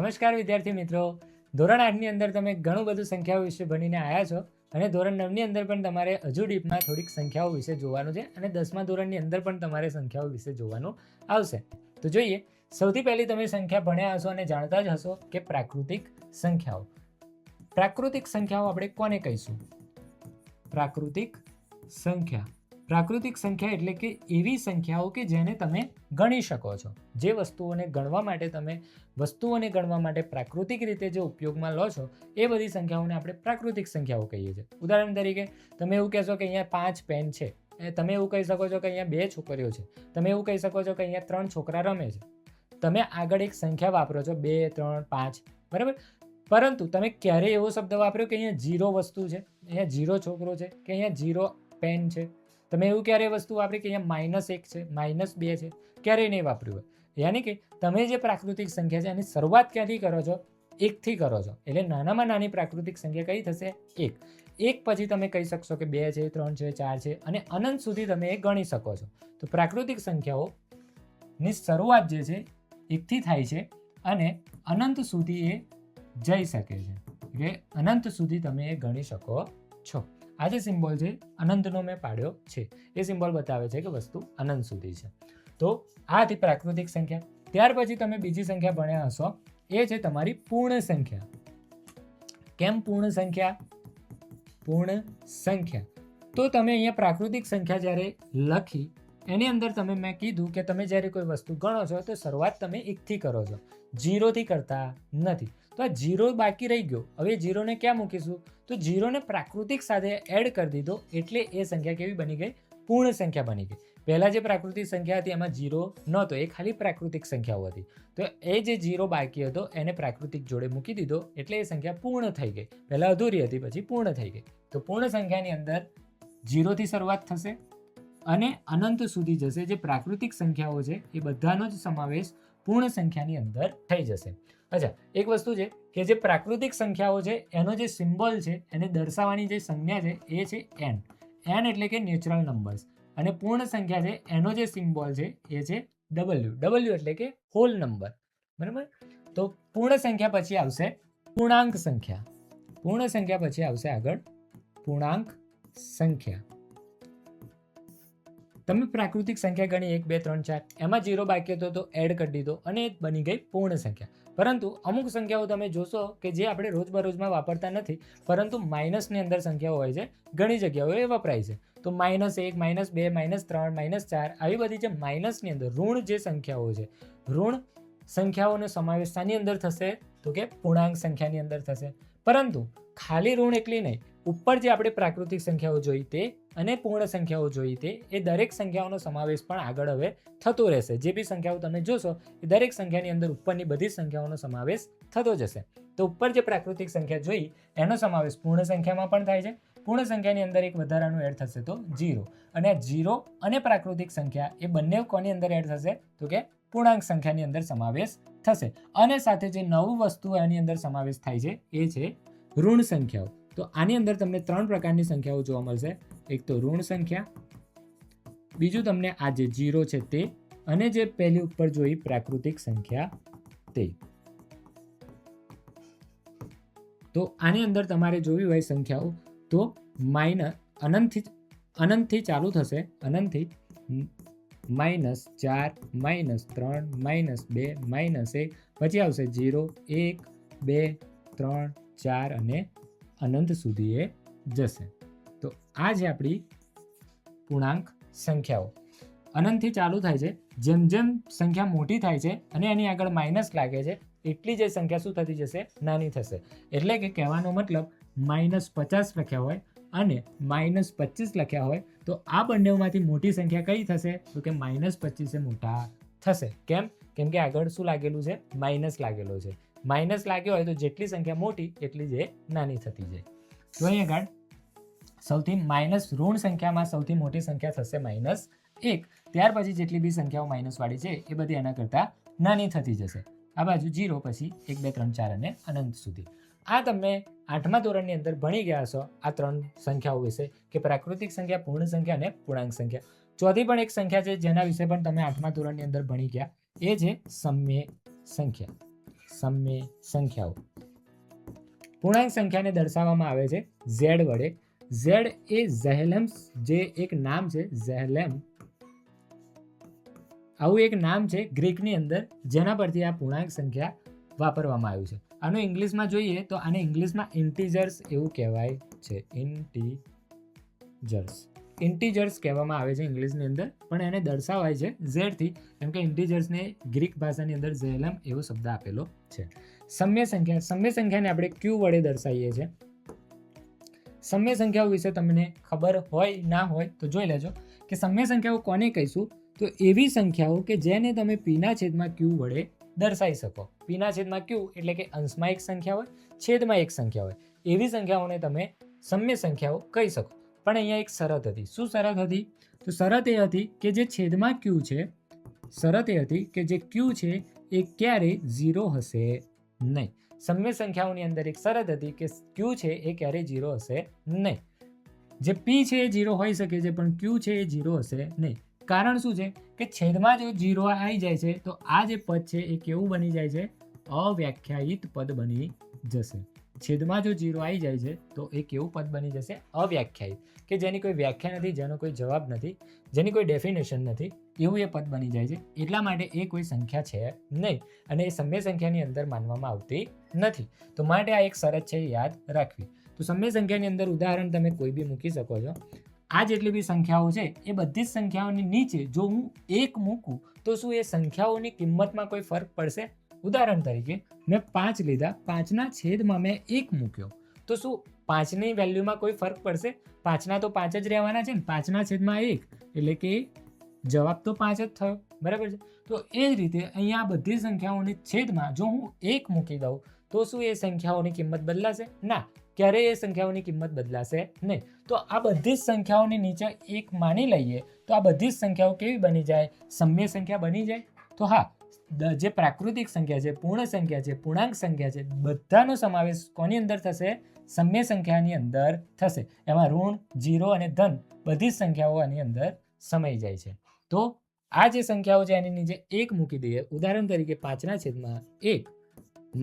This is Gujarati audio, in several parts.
નમસ્કાર વિદ્યાર્થી મિત્રો, ધોરણ 8ની અંદર તમે ઘણું બધું સંખ્યાઓ વિશે ભણીને આવ્યા છો અને ધોરણ 9ની અંદર પણ તમારે હજુ ડીપમાં થોડીક સંખ્યાઓ વિશે જોવાનું છે અને 10મા ધોરણની અંદર પણ તમારે સંખ્યાઓ વિશે જોવાનું આવશે. તો જોઈએ, સૌથી પહેલી તમે સંખ્યા ભણ્યા હશો અને જાણતા જ હશો કે પ્રાકૃતિક સંખ્યાઓ. પ્રાકૃતિક સંખ્યાઓ આપણે કોને કહીશું? પ્રાકૃતિક સંખ્યા. પ્રાકૃતિક સંખ્યા એટલે કે એવી સંખ્યાઓ કે જેને તમે ગણી શકો છો. જે વસ્તુઓને ગણવા માટે પ્રાકૃતિક રીતે જે ઉપયોગમાં લો છો એ બધી સંખ્યાઓને આપણે પ્રાકૃતિક સંખ્યાઓ કહીએ છીએ. ઉદાહરણ તરીકે તમે એવું કહેશો કે અહીંયા 5 પેન છે, તમે એવું કહી શકો છો કે અહીંયા 2 છોકરીઓ છે, તમે એવું કહી શકો છો કે અહીંયા 3 છોકરા રમે છે. તમે આગળ એક સંખ્યા વાપરો છો 2, 3, 5, બરાબર. પરંતુ તમે ક્યારેય એવો શબ્દ વાપર્યો કે અહીંયા 0 વસ્તુ છે, અહીંયા 0 છોકરો છે, કે અહીંયા 0 પેન છે? તમે એવું ક્યારેય વસ્તુ વાપરી કે અહીંયા -1 છે, -2 છે? ક્યારેય નહીં વાપર્યું હોય. યાની કે તમે જે પ્રાકૃતિક સંખ્યા છે એની શરૂઆત ક્યાંથી કરો છો? 1 થી કરો છો. એટલે નાનામાં નાની પ્રાકૃતિક સંખ્યા કઈ થશે? 1. 1 પછી તમે કહી શકશો કે 2 છે, 3 છે, 4 છે અને અનંત સુધી તમે એ ગણી શકો છો. તો પ્રાકૃતિક સંખ્યાઓની શરૂઆત જે છે 1 થી થાય છે અને અનંત સુધી એ જઈ શકે છે. એટલે અનંત સુધી તમે એ ગણી શકો છો. આ જે સિમ્બોલ છે અનંતનો મેં પાડ્યો છે, એ સિમ્બોલ બતાવે છે કે વસ્તુ અનંત સુધી છે. તો આ હતી પ્રાકૃતિક સંખ્યા. ત્યાર પછી તમે બીજી સંખ્યા ભણ્યા હશો, એ છે તમારી પૂર્ણ સંખ્યા. કેમ પૂર્ણ સંખ્યા? પૂર્ણ સંખ્યા તો તમે અહીંયા પ્રાકૃતિક સંખ્યા જ્યારે લખી એની અંદર મેં કીધું કે તમે જ્યારે કોઈ વસ્તુ ગણો છો તો શરૂઆત તમે 1 થી કરો છો, 0 થી કરતા નથી. તો આ 0 બાકી રહી ગયો. હવે 0 ને ક્યાં મૂકીશું? તો 0 ને પ્રાકૃતિક સાથે એડ કરી દીધો એટલે એ સંખ્યા કેવી બની ગઈ? પૂર્ણ સંખ્યા બની ગઈ. પહેલા જે પ્રાકૃતિક સંખ્યા હતી એમાં 0 નહોતો, એ ખાલી પ્રાકૃતિક સંખ્યાઓ હતી. તો એ જે 0 બાકી હતો એને પ્રાકૃતિક જોડે મૂકી દીધો એટલે એ સંખ્યા પૂર્ણ થઈ ગઈ. પહેલા અધૂરી હતી, પછી પૂર્ણ થઈ ગઈ. તો પૂર્ણ સંખ્યાની અંદર 0 થી શરૂઆત થશે અને અનંત સુધી જશે. જે પ્રાકૃતિક સંખ્યાઓ છે એ બધાનો જ સમાવેશ પૂર્ણ સંખ્યાની અંદર થઈ જશે. અચ્છા, એક વસ્તુ છે કે જે પ્રાકૃતિક સંખ્યાઓ છે એનો જે સિમ્બોલ છે એને દર્શાવવાની જે સંજ્ઞા છે એ છે n. n એટલે કે નેચરલ નંબર્સ. અને પૂર્ણ સંખ્યા છે એનો જે સિમ્બોલ છે એ છે w. w એટલે કે હોલ નંબર, બરાબર. તો પૂર્ણ સંખ્યા પછી આવશે પૂર્ણાંક સંખ્યા. પૂર્ણ સંખ્યા પછી આવશે આગળ પૂર્ણાંક સંખ્યા. તમે પ્રાકૃતિક સંખ્યા ગણી 1, 2, 3, 4, એમાં 0 બાકી હતો તો એડ કરી દીધો અને એ બની ગઈ પૂર્ણ સંખ્યા. પરંતુ અમુક સંખ્યાઓ તમે જોશો કે જે આપણે રોજબરોજમાં વાપરતા નથી, પરંતુ માઇનસની અંદર સંખ્યાઓ હોય છે, ઘણી જગ્યાઓ એ વપરાય છે. તો -1, -2, -3, -4 આવી બધી જે માઇનસની અંદર ઋણ જે સંખ્યાઓ છે, ઋણ સંખ્યાઓનો સમાવેશ શાની અંદર થશે? તો કે પૂર્ણાંક સંખ્યાની અંદર થશે. પરંતુ ખાલી ઋણ એકલી નહીં, ઉપર જે આપણે પ્રાકૃતિક સંખ્યાઓ જોઈ તે અને પૂર્ણ સંખ્યાઓ જોઈ તે, એ દરેક સંખ્યાઓનો સમાવેશ પણ આગળ હવે થતો રહેશે. જે બી સંખ્યાઓ તમે જોશો એ દરેક સંખ્યાની અંદર ઉપરની બધી સંખ્યાઓનો સમાવેશ થતો જશે. તો ઉપર જે પ્રાકૃતિક સંખ્યા જોઈ એનો સમાવેશ પૂર્ણ સંખ્યામાં પણ થાય છે. પૂર્ણ સંખ્યાની અંદર એક વધારાનું એડ થશે તો 0. અને આ 0 અને પ્રાકૃતિક સંખ્યા એ બંને કોની અંદર એડ થશે? તો કે પૂર્ણાંક સંખ્યાની અંદર સમાવેશ થશે. અને સાથે જે નવું વસ્તુ એની અંદર સમાવેશ થાય છે એ છે ઋણ સંખ્યાઓ. તો આની અંદર તમને 3 પ્રકારની સંખ્યાઓ જોવા મળશે. એક તો ઋણ સંખ્યા, બીજું તમને આ જે 0 છે તે, અને જે પહેલી ઉપર જોઈ પ્રાકૃતિક સંખ્યા તે. તો આની અંદર તમારે જોવી હોય સંખ્યાઓ તો અનંતથી ચાલુ થશે. અનંતથી -4, -3, -2, -1, પછી આવશે 0, 1, 2, 3, 4 અને અનંત સુધી એ જશે. તો આ છે આપણી પૂર્ણાંક સંખ્યાઓ. અનંતથી ચાલુ થાય છે, જેમ જેમ સંખ્યા મોટી થાય છે અને એની આગળ માઇનસ લાગે છે એટલી જે સંખ્યા શું થતી જશે? નાની થશે. એટલે કે કહેવાનો મતલબ -50 લખ્યા હોય અને -25 લખ્યા હોય તો આ બંનેમાંથી મોટી સંખ્યા કઈ થશે? તો કે -25 એ મોટા થશે. કેમ? કેમ કે આગળ શું લાગેલું છે? માઇનસ લાગેલો છે. માઇનસ લાગ્યો હોય તો જેટલી સંખ્યા મોટી એટલી જ નાની થતી જાય. તો અહીં આગળ સૌથી ઋણ સંખ્યામાં સૌથી મોટી સંખ્યા થશે -1. ત્યાર પછી જેટલી બી સંખ્યાઓ માઇનસ વાળી છે એ બધી એના કરતાં નાની થતી જશે. આ બાજુ 0, પછી 1, 2, 3, 4 અને અનંત સુધી. આ તમે 8મા ધોરણની અંદર ભણી ગયા હશો આ 3 સંખ્યાઓ વિશે, કે પ્રાકૃતિક સંખ્યા, પૂર્ણ સંખ્યા અને પૂર્ણાંક સંખ્યા. ચોથી પણ એક સંખ્યા છે જેના વિશે પણ તમે 8મા ધોરણની અંદર ભણી ગયા, એ છે સમય સંખ્યા. સમ્ય સંખ્યાઓ. પૂર્ણાંક સંખ્યાને દર્શાવવામાં આવે છે ઝેડ વડે. ઝેડ એ ઝેહલેમ જે એક નામ છે, ઝેહલેમ આવું એક નામ છે ગ્રીકની અંદર, જેના પરથી આ પૂર્ણાંક સંખ્યા વાપરવામાં આવ્યું છે. આનું ઇંગ્લિશમાં જોઈએ તો આને ઇંગ્લિશમાં ઇન્ટીજર્સ એવું કહેવાય છે. ઇન્ટીજર્સ કહેવામાં આવે છે ઇંગ્લિશની અંદર, પણ એને દર્શાવાય છે ઝેડથી, કેમ કે ઇન્ટીજર્સને ગ્રીક ભાષાની અંદર ઝેલમ એવો શબ્દ આપેલો છે. સમ્ય સંખ્યાને આપણે ક્યુ વડે દર્શાવીએ છીએ. સમ્ય સંખ્યાઓ વિશે તમને ખબર હોય ના હોય તો જોઈ લેજો કે સમ્ય સંખ્યાઓ કોને કહીશું, તો એવી સંખ્યાઓ કે જેને તમે પીના છેદમાં ક્યુ વડે દર્શાવી શકો. પીના છેદમાં ક્યુ એટલે કે અંશમાં એક સંખ્યા હોય, છેદમાં એક સંખ્યા હોય, એવી સંખ્યાઓને તમે સમ્ય સંખ્યાઓ કહી શકો. પણ અહીંયા એક શરત હતી. શું શરત હતી? તો શરત એ હતી કે જે છેદમાં ક્યુ છે, શરત એ હતી કે જે ક્યુ છે એ ક્યારેય 0 હશે નહીં. સમ્ય સંખ્યાઓની અંદર એક શરત હતી કે ક્યુ છે એ ક્યારેય 0 હશે નહીં. જે પી છે એ 0 હોઈ શકે છે, પણ ક્યુ છે એ 0 હશે નહીં. કારણ શું છે કે છેદમાં જો 0 આવી જાય છે તો આ જે પદ છે એ કેવું બની જાય છે? અવ્યાખ્યાયિત પદ બની જશે. છેદમાં જો 0 આવી જાય છે તો એ કેવું પદ બની જશે? અવ્યાખ્યાયિત, કે જેની કોઈ વ્યાખ્યા નથી, જેનો કોઈ જવાબ નથી, જેની કોઈ ડેફિનેશન નથી, એવું એ પદ બની જાય છે. એટલા માટે એ કોઈ સંખ્યા છે નહીં, અને એ સમ્ય સંખ્યાની અંદર માનવામાં આવતી નથી. તો માટે આ એક શરત છે, યાદ રાખવી. તો સમ્ય સંખ્યાની અંદર ઉદાહરણ તમે કોઈ બી મૂકી શકો છો. આ જેટલી બી સંખ્યાઓ છે એ બધી જ સંખ્યાઓની નીચે જો હું 1 મૂકું તો શું એ સંખ્યાઓની કિંમતમાં કોઈ ફરક પડશે? ઉદાહરણ તરીકે મેં 5 લીધા, 5ના છેદમાં મેં 1 મૂક્યો, તો શું 5ની વેલ્યુમાં કોઈ ફરક પડશે? 5ના તો 5 જ રહેવાના છે ને, 5ના છેદમાં 1 એટલે કે જવાબ તો 5 જ થયો, બરાબર છે. તો એ જ રીતે અહીંયા બધી સંખ્યાઓની છેદમાં જો હું 1 મૂકી દઉં તો શું એ સંખ્યાઓની કિંમત બદલાશે? ના, ક્યારેય એ સંખ્યાઓની કિંમત બદલાશે નહીં. તો આ બધી જ સંખ્યાઓની નીચે 1 માની લઈએ તો આ બધી જ સંખ્યાઓ કેવી બની જાય? સમ્ય સંખ્યા બની જાય. તો હા, જે પ્રાકૃતિક સંખ્યા છે, પૂર્ણ સંખ્યા છે, પૂર્ણાંક સંખ્યા છે, બધાનો સમાવેશ કોની અંદર થશે? સમ્ય સંખ્યાની અંદર થશે. એમાં ઋણ, 0 અને ધન બધી જ સંખ્યાઓ આની અંદર સમાઈ જાય છે. તો આ જે સંખ્યાઓ છે એની નીચે 1 મૂકી દઈએ. ઉદાહરણ તરીકે 5ના છેદમાં 1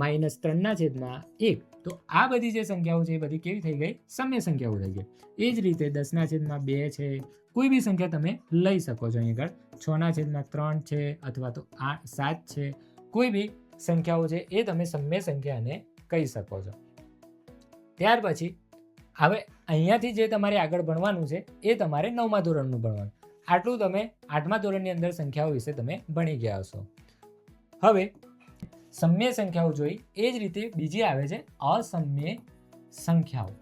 માઇનસ 3ના છેદમાં 1, તો આ બધી જે સંખ્યાઓ છે એ બધી કેવી થઈ ગઈ? સમ્ય સંખ્યાઓ થઈ ગઈ. એ જ રીતે 10ના છેદમાં 2 છે, કોઈ બી સંખ્યા તમે લઈ શકો છો. અહીં આગળ 6ના છેદમાં 3 છે, અથવા તો 7 છે, કોઈ બી સંખ્યાઓ છે એ તમે સમ્ય સંખ્યાને કહી શકો છો. ત્યાર પછી હવે અહીંયાથી જે તમારે આગળ ભણવાનું છે એ તમારે 9મા ધોરણનું ભણવાનું. આટલું તમે 8મા ધોરણની અંદર સંખ્યાઓ વિશે તમે ભણી ગયા હશો. હવે સમ્ય સંખ્યાઓ જોઈ, એ જ રીતે બીજી આવે છે અસમ્ય સંખ્યાઓ.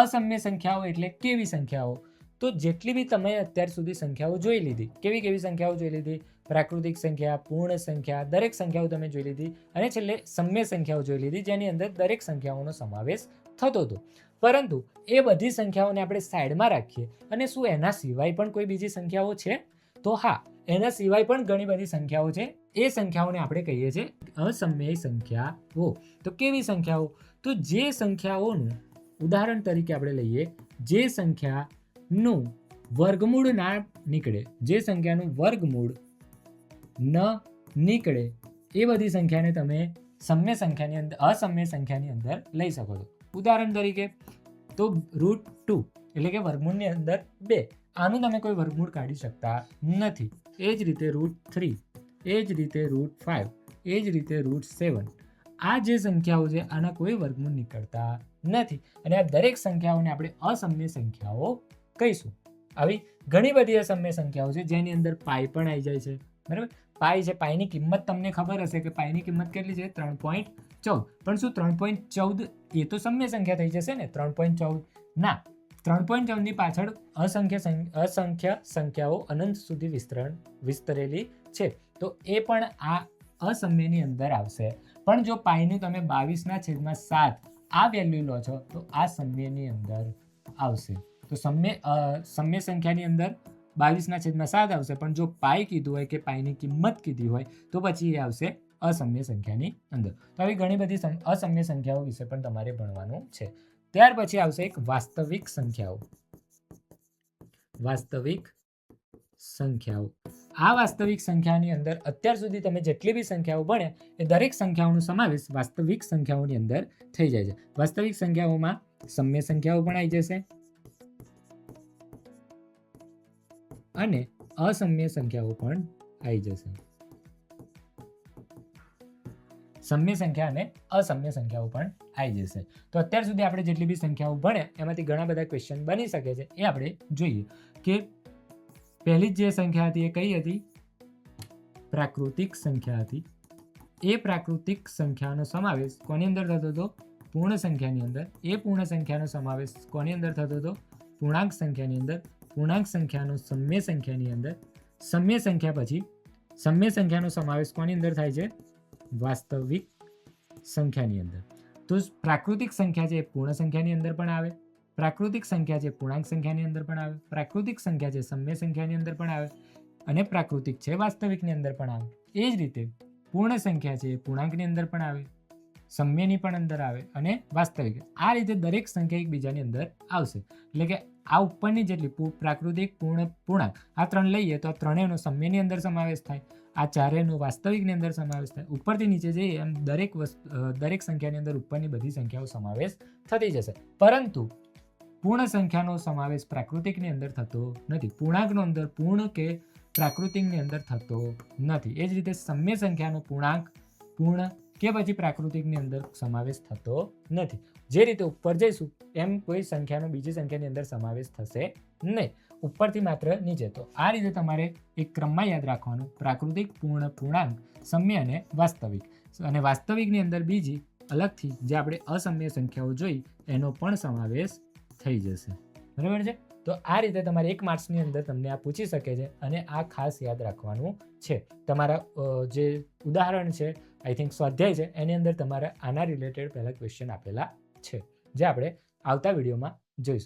અસમ્ય સંખ્યાઓ એટલે કેવી સંખ્યાઓ? તો જેટલી બી તમે અત્યાર સુધી સંખ્યાઓ જોઈ લીધી, કેવી સંખ્યાઓ જોઈ લીધી? પ્રાકૃતિક સંખ્યા, પૂર્ણ સંખ્યા, દરેક સંખ્યાઓ તમે જોઈ લીધી, અને છેલ્લે સમ્ય સંખ્યાઓ જોઈ લીધી, જેની અંદર દરેક સંખ્યાઓનો સમાવેશ થતો હતો. પરંતુ એ બધી સંખ્યાઓને આપણે સાઈડમાં રાખીએ અને શું એના સિવાય પણ કોઈ બીજી સંખ્યાઓ છે? તો હા, એના સિવાય પણ ઘણી બધી સંખ્યાઓ છે. એ સંખ્યાઓને આપણે કહીએ છીએ અસમ્ય સંખ્યાઓ. તો કેવી સંખ્યાઓ? તો જે સંખ્યાઓનું ઉદાહરણ તરીકે આપણે લઈએ, જે સંખ્યાનું વર્ગમૂળ ના નીકળે, જે સંખ્યાનું વર્ગમૂળ ન નીકળે એ બધી સંખ્યાને તમે સમ્ય સંખ્યાની અંદર, અસમ્ય સંખ્યાની અંદર લઈ શકો છો. ઉદાહરણ તરીકે તો √2 એટલે કે વર્ગમૂળની અંદર 2, આનું તમે કોઈ વર્ગમૂળ કાઢી શકતા નથી. એ જ રીતે √3, એ જ રીતે √5, એ જ રીતે √7, આ જે સંખ્યાઓ છે આના કોઈ વર્ગમૂળ નીકળતા નથી, અને આ દરેક સંખ્યાઓને આપણે અસમ્ય સંખ્યાઓ કહીશું. આવી ઘણી બધી અસમ્ય સંખ્યાઓ છે જેની અંદર પાઈ પણ આવી જાય છે, બરાબર? પાઈ છે, પાઈની કિંમત તમને ખબર હશે કે પાઈની કિંમત કેટલી છે? 3.14. પણ શું 3.14 એ તો સમ્ય સંખ્યા થઈ જશે ને? 3.14 ના, 3.14 ની પાછળ અસંખ્ય સંખ્યાઓ અનંત સુધી વિસ્તરેલી છે, તો એ પણ આ અસમ્યની અંદર આવશે. પણ જો પાઈની તમે 22/7 આ વેલ્યુ લો છો તો આ સમ્યની અંદર આવશે. તો સમ્ય સંખ્યાની અંદર 22/7 આવશે, પણ જો પાઈ કીધું હોય કે પાઈની કિંમત કીધી હોય તો પછી એ આવશે અસમ્ય સંખ્યાની અંદર. તો આવી ઘણી બધી અસમ્ય સંખ્યાઓ વિશે પણ તમારે ભણવાનું છે. ત્યાર પછી આવશે એક વાસ્તવિક સંખ્યાઓ. વાસ્તવિક સંખ્યાઓ. આ વાસ્તવિક સંખ્યાની અંદર અત્યાર સુધી તમે જેટલી બી સંખ્યાઓ ભણ્યા એ દરેક સંખ્યાઓનો સમાવેશ વાસ્તવિક સંખ્યાઓની અંદર થઈ જાય છે. વાસ્તવિક સંખ્યાઓમાં સમય સંખ્યાઓ પણ આવી જશે અને અસમ્ય સંખ્યાઓ પણ આવી જશે. સમય સંખ્યા અને અસમ્ય સંખ્યાઓ પણ આવી જશે. તો અત્યાર સુધી આપણે જેટલી બી સંખ્યાઓ ભણ્યા એમાંથી ઘણા બધા ક્વેશ્ચન બની શકે છે. એ આપણે જોઈએ કે પહેલી જે સંખ્યા હતી એ કઈ હતી? પ્રાકૃતિક સંખ્યા હતી. એ પ્રાકૃતિક સંખ્યાનો સમાવેશ કોની અંદર થતો હતો? પૂર્ણ સંખ્યાની અંદર. એ પૂર્ણ સંખ્યાનો સમાવેશ કોની અંદર થતો હતો? પૂર્ણાંક સંખ્યાની અંદર. પૂર્ણાંક સંખ્યાનો સમય સંખ્યાની અંદર. સમય સંખ્યા પછી સમય સંખ્યાનો સમાવેશ કોની અંદર થાય છે? વાસ્તવિક સંખ્યાની અંદર. તો પ્રાકૃતિક સંખ્યા છે એ પૂર્ણ સંખ્યાની અંદર પણ આવે, પ્રાકૃતિક સંખ્યા છે પૂર્ણાંક સંખ્યાની અંદર પણ આવે, પ્રાકૃતિક સંખ્યા છે સમય સંખ્યાની અંદર પણ આવે અને પ્રાકૃતિક છે વાસ્તવિકની અંદર પણ આવે. એ જ રીતે પૂર્ણ સંખ્યા છે પૂર્ણાંકની અંદર પણ આવે, સમયની પણ અંદર આવે અને વાસ્તવિક. આ રીતે દરેક સંખ્યા એકબીજાની અંદર આવશે. એટલે કે આ ઉપરની જેટલી પ્રાકૃતિક, પૂર્ણ, પૂર્ણાંક આ ત્રણ લઈએ તો આ ત્રણેયનો સમયની અંદર સમાવેશ થાય, આ ચારેયનો વાસ્તવિકની અંદર સમાવેશ થાય. ઉપરથી નીચે જઈએ એમ દરેક સંખ્યાની અંદર ઉપરની બધી સંખ્યાઓ સમાવેશ થતી જશે. પરંતુ પૂર્ણ સંખ્યાનો સમાવેશ પ્રાકૃતિકની અંદર થતો નથી, પૂર્ણાંકનો અંદર પૂર્ણ કે પ્રાકૃતિકની અંદર થતો નથી. એ જ રીતે સમય સંખ્યાનો પૂર્ણાંક, પૂર્ણ કે પછી પ્રાકૃતિકની અંદર સમાવેશ થતો નથી. જે રીતે ઉપર જઈશું એમ કોઈ સંખ્યાનો બીજી સંખ્યાની અંદર સમાવેશ થશે નહીં, ઉપરથી માત્ર નીચે. તો આ રીતે તમારે એક ક્રમમાં યાદ રાખવાનું: પ્રાકૃતિક, પૂર્ણ, પૂર્ણાંક, સમય અને વાસ્તવિક. અને વાસ્તવિકની અંદર બીજી અલગથી જે આપણે અસમય સંખ્યાઓ જોઈ એનો પણ સમાવેશ થઈ જશે. બરાબર છે? તો આ રીતે તમારે 1 માર્ક્સની અંદર તમને આ પૂછી શકે છે અને આ ખાસ યાદ રાખવાનું છે. તમારા જે ઉદાહરણ છે, આઈ થિંક સ્વાધ્યાય છે, એની અંદર તમારે આના રિલેટેડ પહેલા ક્વેશ્ચન આપેલા છે, જે આપણે આવતા વિડીયોમાં જોઈશું.